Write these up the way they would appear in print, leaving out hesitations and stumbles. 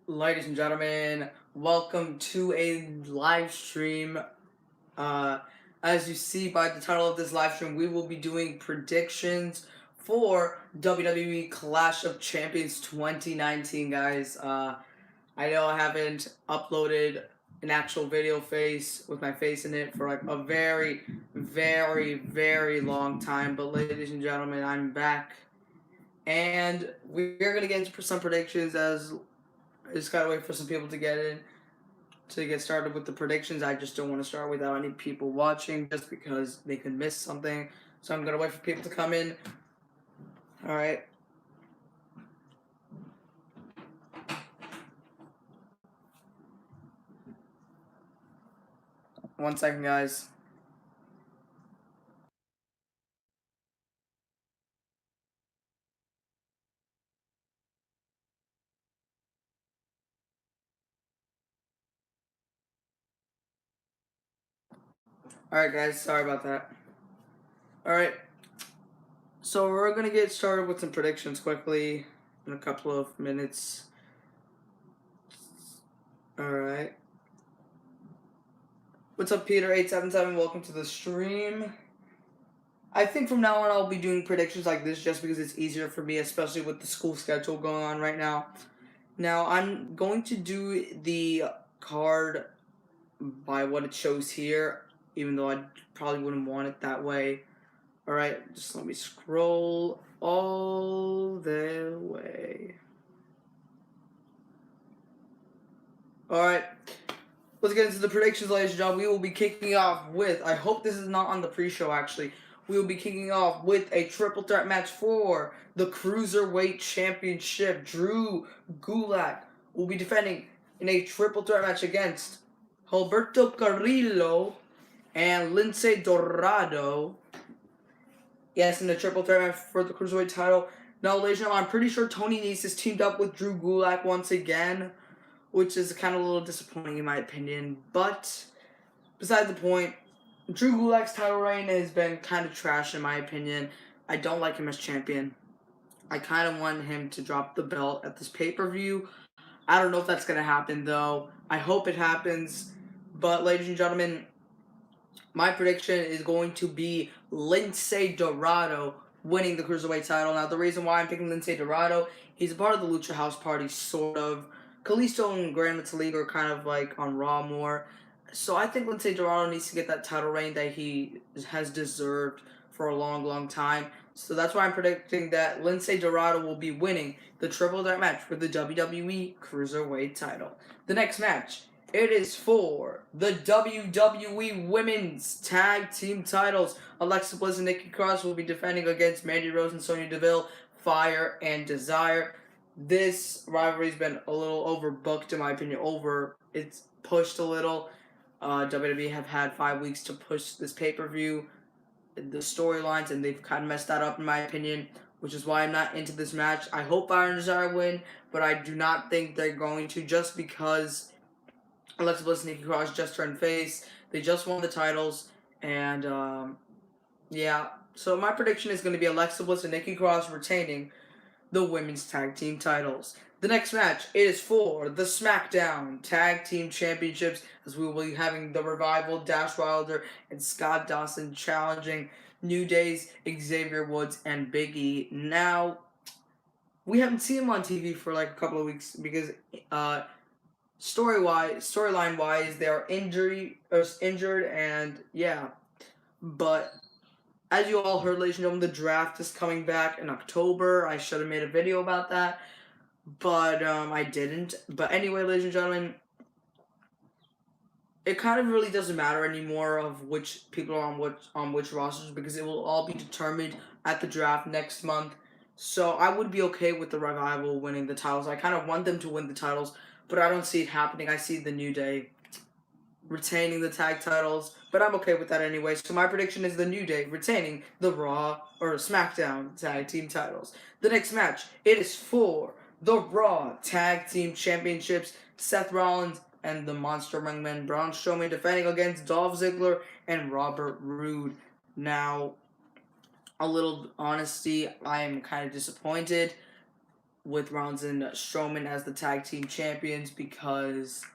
Ladies and gentlemen, welcome to a live stream. Uh, as you see by the title of this live stream, we will be doing predictions for WWE Clash of Champions 2019, guys. I know I haven't uploaded an actual video face with my face in it for like a very, very, very long time, but ladies and gentlemen, I'm back. And we're going to get into some predictions as I just gotta wait for some people to get in to get started with the predictions. I just don't want to start without any people watching just because they could miss something. So I'm gonna wait for people to come in. Alright. One second, guys. Alright, guys, sorry about that. Alright. So we're gonna get started with some predictions quickly in a couple of minutes. Alright. What's up, Peter877? Welcome to the stream. I think from now on I'll be doing predictions like this just because it's easier for me, especially with the school schedule going on right now. Now I'm going to do the card by what it shows here, even though I probably wouldn't want it that way. Alright, just let me scroll all the way. Alright, let's get into the predictions, ladies and gentlemen. We will be kicking off with, I hope this is not on the pre-show actually, we will be kicking off with a triple threat match for the Cruiserweight Championship. Drew Gulak will be defending in a triple threat match against Alberto Carrillo and Lince Dorado. Yes, in the triple threat match for the Cruiserweight title. Now, ladies and gentlemen, I'm pretty sure Tony Nese is teamed up with Drew Gulak once again, which is kind of a little disappointing in my opinion. But beside the point, Drew Gulak's title reign has been kind of trash in my opinion. I don't like him as champion. I kind of want him to drop the belt at this pay-per-view. I don't know if that's going to happen, though. I hope it happens. But, ladies and gentlemen, my prediction is going to be Lince Dorado winning the Cruiserweight title. Now, the reason why I'm picking Lince Dorado, he's a part of the Lucha House Party, sort of. Kalisto and Gran Metalik are kind of like on Raw more. So I think Lince Dorado needs to get that title reign that he has deserved for a long, long time. So that's why I'm predicting that Lince Dorado will be winning the triple threat match for the WWE Cruiserweight title. The next match, it is for the WWE Women's Tag Team titles. Alexa Bliss and Nikki Cross will be defending against Mandy Rose and Sonya Deville, Fire and Desire. This rivalry's been a little overbooked, in my opinion. It's pushed a little. WWE have had 5 weeks to push this pay-per-view, the storylines, and they've kind of messed that up, in my opinion, which is why I'm not into this match. I hope Fire and Desire win, but I do not think they're going to, just because Alexa Bliss and Nikki Cross just turned face. They just won the titles, and yeah. So my prediction is going to be Alexa Bliss and Nikki Cross retaining the women's tag team titles. The next match is for the SmackDown Tag Team Championships, as we will be having the Revival, Dash Wilder, and Scott Dawson challenging New Day's Xavier Woods and Big E. Now, we haven't seen them on TV for like a couple of weeks because storyline wise, they are injured, and yeah. But as you all heard, ladies and gentlemen, the draft is coming back in October. I should have made a video about that, but I didn't. But anyway, ladies and gentlemen, it kind of really doesn't matter anymore of which people are on which rosters, because it will all be determined at the draft next month. So I would be okay with the Revival winning the titles. I kind of want them to win the titles, but I don't see it happening. I see the New Day retaining the tag titles, but I'm okay with that anyway. So my prediction is the New Day retaining the Raw or SmackDown tag team titles. The next match, it is for the Raw Tag Team Championships. Seth Rollins and the Monster Wingman Braun Strowman defending against Dolph Ziggler and Robert Roode. Now, a little honesty, I am kind of disappointed. with Rollins and Strowman as the tag team champions because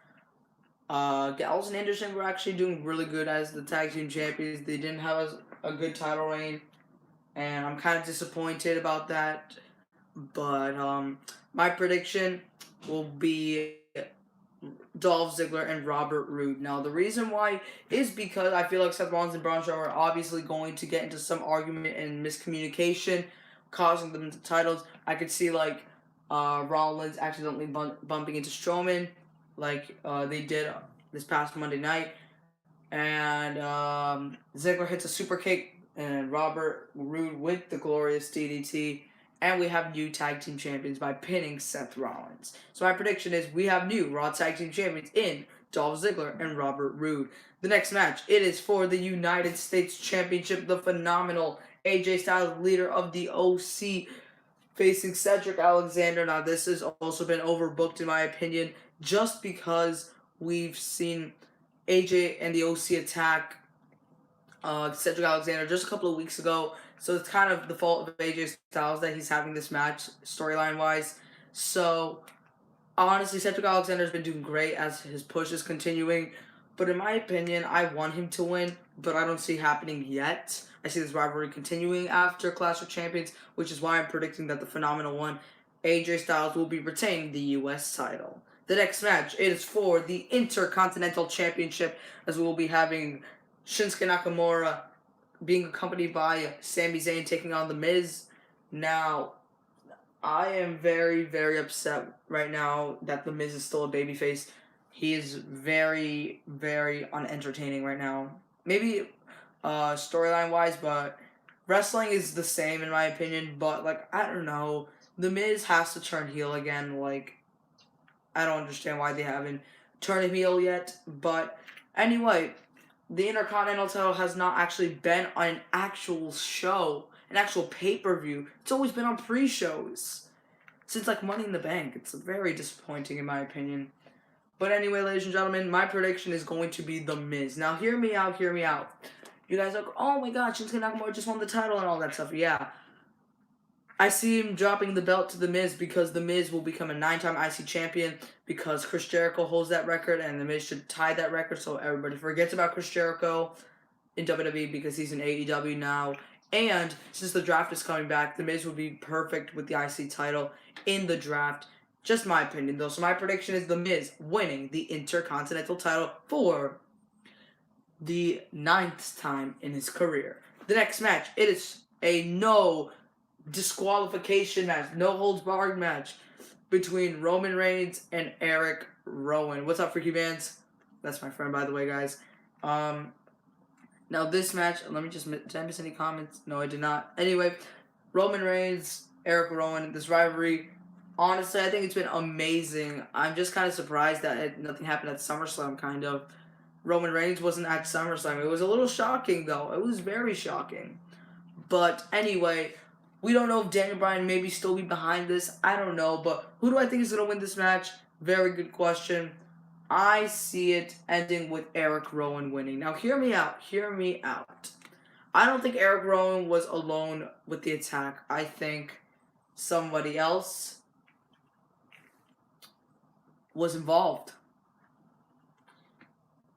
Gallows and Anderson were actually doing really good as the tag team champions. They didn't have a good title reign, and I'm kind of disappointed about that. But my prediction will be Dolph Ziggler and Robert Roode. Now, the reason why is because I feel like Seth Rollins and Braun Strowman are obviously going to get into some argument and miscommunication, causing them the titles. I could see like Rollins accidentally bumping into Strowman, like they did this past Monday night, and Ziggler hits a super kick, and Robert Roode with the glorious DDT. And we have new tag team champions by pinning Seth Rollins. So my prediction is we have new Raw tag team champions in Dolph Ziggler and Robert Roode. The next match, it is for the United States Championship. The phenomenal AJ Styles, leader of the OC, facing Cedric Alexander. Now this has also been overbooked in my opinion, just because we've seen AJ and the OC attack Cedric Alexander just a couple of weeks ago. So it's kind of the fault of AJ Styles that he's having this match storyline wise. So honestly, Cedric Alexander's been doing great as his push is continuing. But in my opinion, I want him to win, but I don't see it happening yet. I see this rivalry continuing after Clash of Champions, which is why I'm predicting that the phenomenal one, AJ Styles, will be retaining the US title. The next match is for the Intercontinental Championship, as we will be having Shinsuke Nakamura being accompanied by Sami Zayn taking on The Miz. Now, I am very, very upset right now that The Miz is still a babyface. He is very, very unentertaining right now. Maybe storyline wise, but wrestling is the same in my opinion. But like, I don't know. The Miz has to turn heel again. Like, I don't understand why they haven't turned him heel yet. But anyway, the Intercontinental title has not actually been on an actual show, an actual pay-per-view. It's always been on pre-shows. Since like Money in the Bank. It's very disappointing in my opinion. But anyway, ladies and gentlemen, my prediction is going to be The Miz. Now, hear me out, hear me out. You guys are like, oh my god, Shinsuke Nakamura just won the title and all that stuff. Yeah. I see him dropping the belt to The Miz because The Miz will become a 9-time IC champion because Chris Jericho holds that record and The Miz should tie that record so everybody forgets about Chris Jericho in WWE because he's in AEW now. And since the draft is coming back, The Miz would be perfect with the IC title in the draft. Just my opinion, though. So my prediction is The Miz winning the Intercontinental title for the 9th time in his career. The next match, it is a no disqualification match, no holds barred match between Roman Reigns and Eric Rowan. What's up, Freaky Bands? That's my friend, by the way, guys. Now this match, let me just, did I miss any comments? No, I did not. Anyway, Roman Reigns, Eric Rowan, this rivalry, honestly, I think it's been amazing. I'm just kind of surprised that nothing happened at SummerSlam, kind of. Roman Reigns wasn't at SummerSlam. It was a little shocking, though. It was very shocking. But anyway, we don't know if Daniel Bryan maybe still be behind this. I don't know. But who do I think is going to win this match? Very good question. I see it ending with Eric Rowan winning. Now, hear me out. Hear me out. I don't think Eric Rowan was alone with the attack. I think somebody else was involved.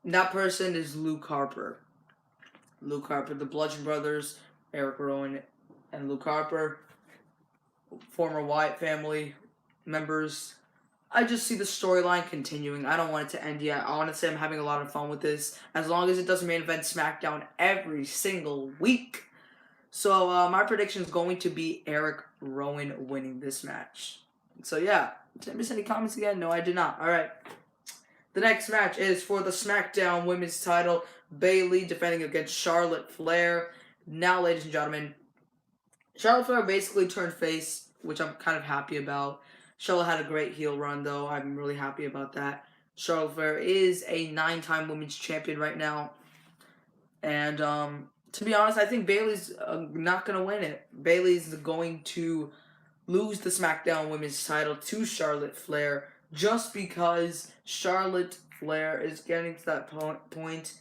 And that person is Luke Harper. Luke Harper, the Bludgeon Brothers, Eric Rowan, and Luke Harper, former Wyatt family members. I just see the storyline continuing. I don't want it to end yet. Honestly, I'm having a lot of fun with this. As long as it doesn't main event SmackDown every single week. So, my prediction is going to be Eric Rowan winning this match. So, yeah. Did I miss any comments again? No, I did not. Alright. The next match is for the SmackDown Women's title. Bayley defending against Charlotte Flair. Now, ladies and gentlemen, Charlotte Flair basically turned face, which I'm kind of happy about. Charlotte had a great heel run, though. I'm really happy about that. Charlotte Flair is a 9-time women's champion right now. And, to be honest, I think Bayley's not going to win it. Bayley's going to lose the SmackDown Women's title to Charlotte Flair just because Charlotte Flair is getting to that point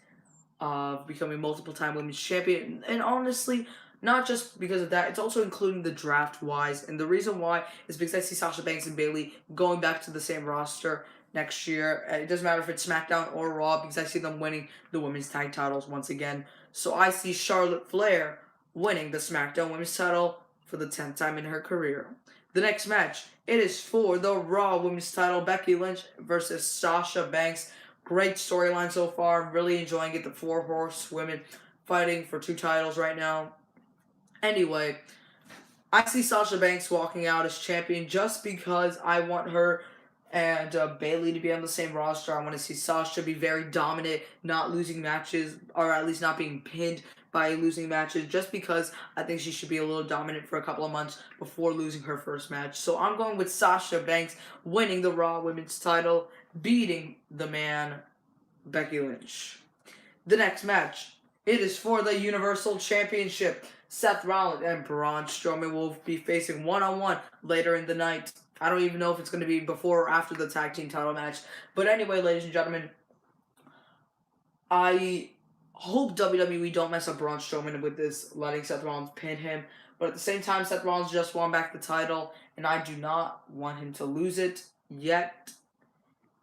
of becoming multiple-time women's champion. And honestly, Not just because of that, it's also including the draft wise. And the reason why is because I see Sasha Banks and Bayley going back to the same roster next year. It doesn't matter if it's SmackDown or Raw because I see them winning the women's tag titles once again. So I see Charlotte Flair winning the SmackDown women's title for the 10th time in her career. The next match, it is for the Raw women's title, Becky Lynch versus Sasha Banks. Great storyline so far. I'm really enjoying it. The four horsewomen fighting for 2 titles right now. Anyway, I see Sasha Banks walking out as champion just because I want her and Bayley to be on the same roster. I want to see Sasha be very dominant, not losing matches, or at least not being pinned by losing matches, just because I think she should be a little dominant for a couple of months before losing her first match. So I'm going with Sasha Banks winning the Raw Women's title, beating the man, Becky Lynch. The next match, it is for the Universal Championship. Seth Rollins and Braun Strowman will be facing one-on-one later in the night. I don't even know if it's going to be before or after the tag team title match. But anyway, ladies and gentlemen, I hope WWE don't mess up Braun Strowman with this, letting Seth Rollins pin him. But at the same time, Seth Rollins just won back the title, and I do not want him to lose it yet.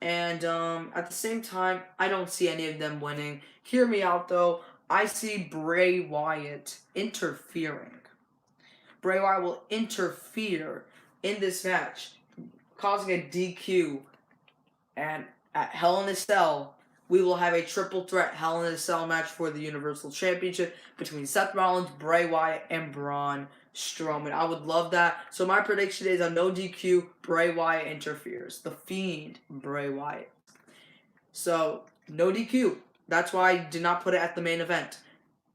And at the same time, I don't see any of them winning. Hear me out, though. I see Bray Wyatt interfering. Bray Wyatt will interfere in this match, causing a DQ. And at Hell in a Cell, we will have a triple threat Hell in a Cell match for the Universal Championship between Seth Rollins, Bray Wyatt, and Braun Strowman. I would love that. So my prediction is a no DQ, Bray Wyatt interferes. The Fiend, Bray Wyatt. So, no DQ. That's why I did not put it at the main event.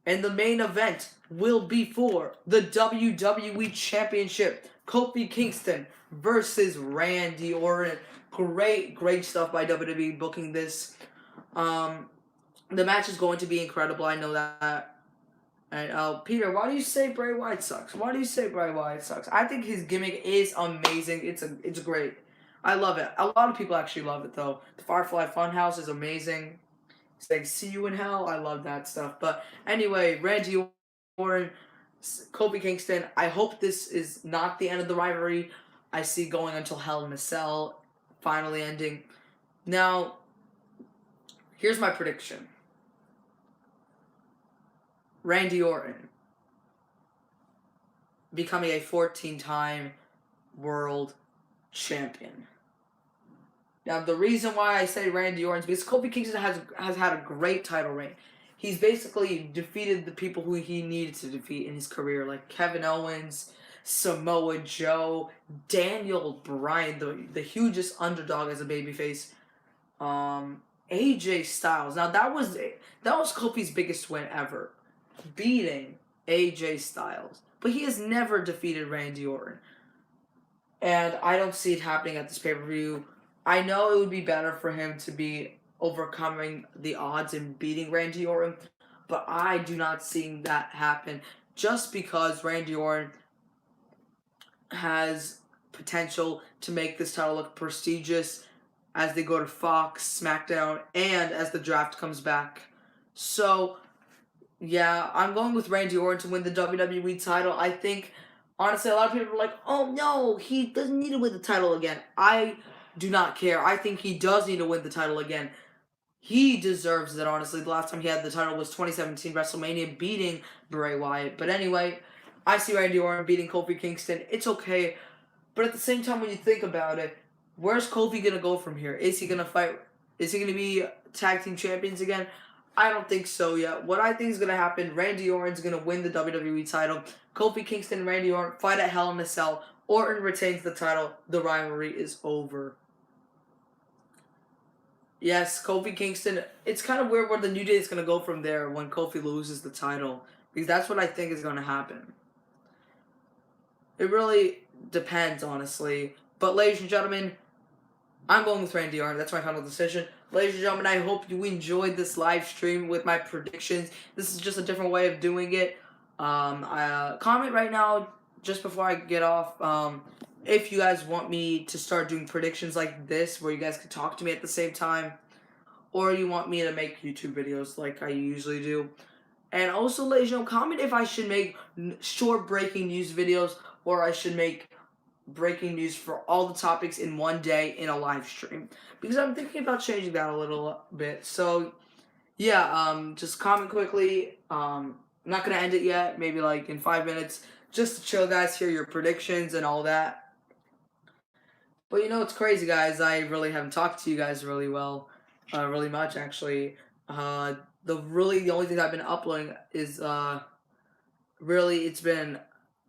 And the main event will be for the WWE Championship. Kofi Kingston versus Randy Orton. Great stuff by WWE booking this. The match is going to be incredible. I know that. And Peter, why do you say Bray Wyatt sucks? Why do you say Bray Wyatt sucks? I think his gimmick is amazing. It's great. I love it. A lot of people actually love it though. The Firefly Funhouse is amazing. It's like see you in hell. I love that stuff. But anyway, Randy Orton, Kofi Kingston. I hope this is not the end of the rivalry. I see going until Hell in a Cell, finally ending. Now, here's my prediction. Randy Orton becoming a 14-time world champion. Now, the reason why I say Randy Orton is because Kofi Kingston has had a great title reign. He's basically defeated the people who he needed to defeat in his career, like Kevin Owens, Samoa Joe, Daniel Bryan, the hugest underdog as a babyface, AJ Styles. Now, that was Kofi's biggest win ever, beating AJ Styles. But he has never defeated Randy Orton. And I don't see it happening at this pay-per-view. I know it would be better for him to be overcoming the odds and beating Randy Orton, but I do not see that happen just because Randy Orton has potential to make this title look prestigious as they go to Fox, SmackDown, and as the draft comes back. So, yeah, I'm going with Randy Orton to win the WWE title. I think, honestly, a lot of people are like, oh no, he doesn't need to win the title again. I do not care. I think he does need to win the title again. He deserves it, honestly. The last time he had the title was 2017 WrestleMania, beating Bray Wyatt. But anyway, I see Randy Orton beating Kofi Kingston. It's okay. But at the same time, when you think about it, where's Kofi going to go from here? Is he going to fight? Is he going to be tag team champions again? I don't think so yet. What I think is going to happen, Randy Orton's going to win the WWE title. Kofi Kingston and Randy Orton fight at Hell in a Cell. Orton retains the title. The rivalry is over. Yes, Kofi Kingston. It's kind of weird where the New Day is going to go from there when Kofi loses the title. Because that's what I think is going to happen. It really depends, honestly. But ladies and gentlemen, I'm going with Randy Orton. That's my final decision. Ladies and gentlemen, I hope you enjoyed this live stream with my predictions. This is just a different way of doing it. Comment right now, just before I get off, if you guys want me to start doing predictions like this, where you guys can talk to me at the same time, or you want me to make YouTube videos like I usually do. And also, ladies and gentlemen, comment if I should make short breaking news videos or I should make breaking news for all the topics in one day in a live stream. Because I'm thinking about changing that a little bit. So, yeah, just comment quickly. I'm not going to end it yet. Maybe like in 5 minutes. Just to chill, guys, hear your predictions and all that. But you know, it's crazy, guys. I really haven't talked to you guys really much, actually. Uh, the only thing I've been uploading is really it's been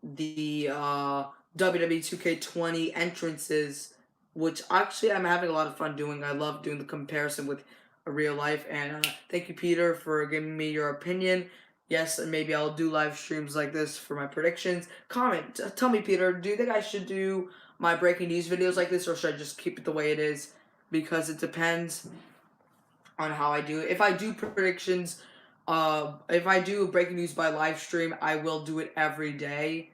the WWE 2K20 entrances, which actually I'm having a lot of fun doing. I love doing the comparison with a real life. And thank you, Peter, for giving me your opinion. Yes, and maybe I'll do live streams like this for my predictions. Comment, tell me, Peter, do you think I should do my breaking news videos like this, or should I just keep it the way it is? Because it depends on how I do it. If I do predictions, if I do breaking news by live stream, I will do it every day,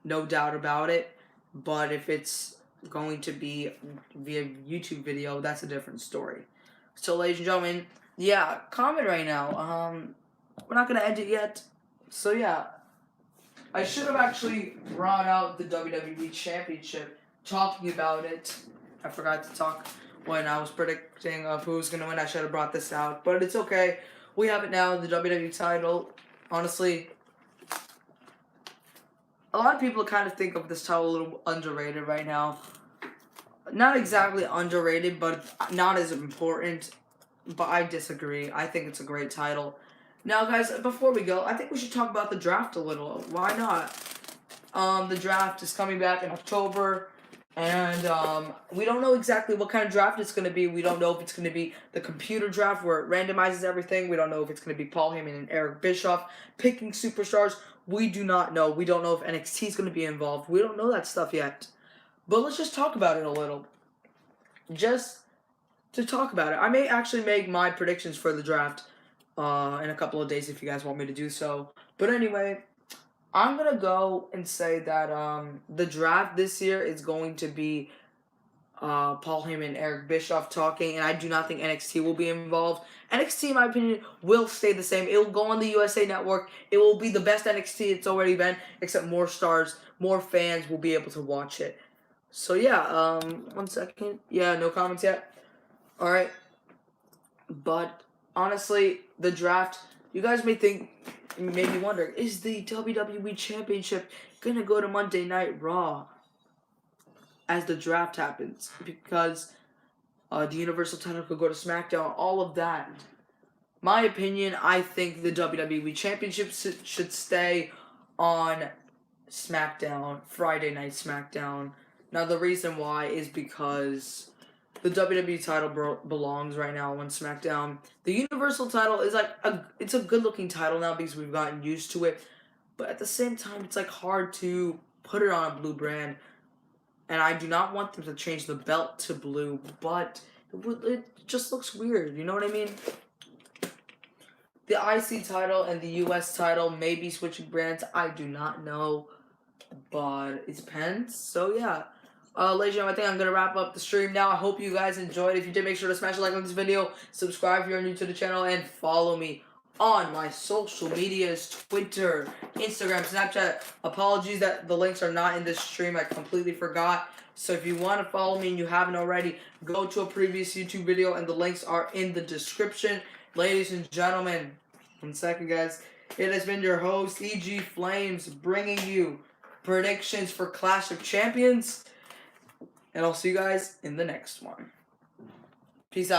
no doubt about it. But if it's going to be via YouTube video, that's a different story. So, ladies and gentlemen, yeah, comment right now. We're not gonna end it yet. So yeah, I should have actually brought out the WWE Championship, talking about it. I forgot to talk when I was predicting of who's gonna win. I should have brought this out, but it's okay. We have it now, the WWE title. Honestly, a lot of people kind of think of this title a little underrated right now. Not exactly underrated, but not as important. But I disagree. I think it's a great title. Now, guys, before we go, I think we should talk about the draft a little. Why not? The draft is coming back in October, and we don't know exactly what kind of draft it's going to be. We don't know if it's going to be the computer draft where it randomizes everything. We don't know if it's going to be Paul Heyman and Eric Bischoff picking superstars. We do not know. We don't know if NXT is going to be involved. We don't know that stuff yet. But let's just talk about it a little. Just to talk about it. I may actually make my predictions for the draft in a couple of days if you guys want me to do so. But anyway, I'm going to go and say that the draft this year is going to be Paul Heyman and Eric Bischoff talking, and I do not think NXT will be involved. NXT, in my opinion, will stay the same. It will go on the USA Network. It will be the best NXT it's already been, except more stars, more fans will be able to watch it. So yeah, 1 second. Yeah, no comments yet. All right. But honestly, the draft, you guys may think, maybe wonder, is the WWE Championship going to go to Monday Night Raw as the draft happens? Because the Universal title could go to SmackDown, all of that. My opinion, I think the WWE Championship should stay on SmackDown, Friday Night SmackDown. Now, the reason why is because the WWE title belongs right now on SmackDown. The Universal title is like it's a good-looking title now because we've gotten used to it. But at the same time, it's like hard to put it on a blue brand. And I do not want them to change the belt to blue, but it just looks weird. You know what I mean? The IC title and the US title may be switching brands. I do not know, but it depends. So yeah. Ladies and gentlemen, I think I'm going to wrap up the stream now. I hope you guys enjoyed. If you did, make sure to smash a like on this video, subscribe if you're new to the channel, and follow me on my social medias, Twitter, Instagram, Snapchat. Apologies that the links are not in this stream. I completely forgot. So if you want to follow me and you haven't already, go to a previous YouTube video, and the links are in the description. Ladies and gentlemen, 1 second, guys. It has been your host, EG Flames, bringing you predictions for Clash of Champions. And I'll see you guys in the next one. Peace out.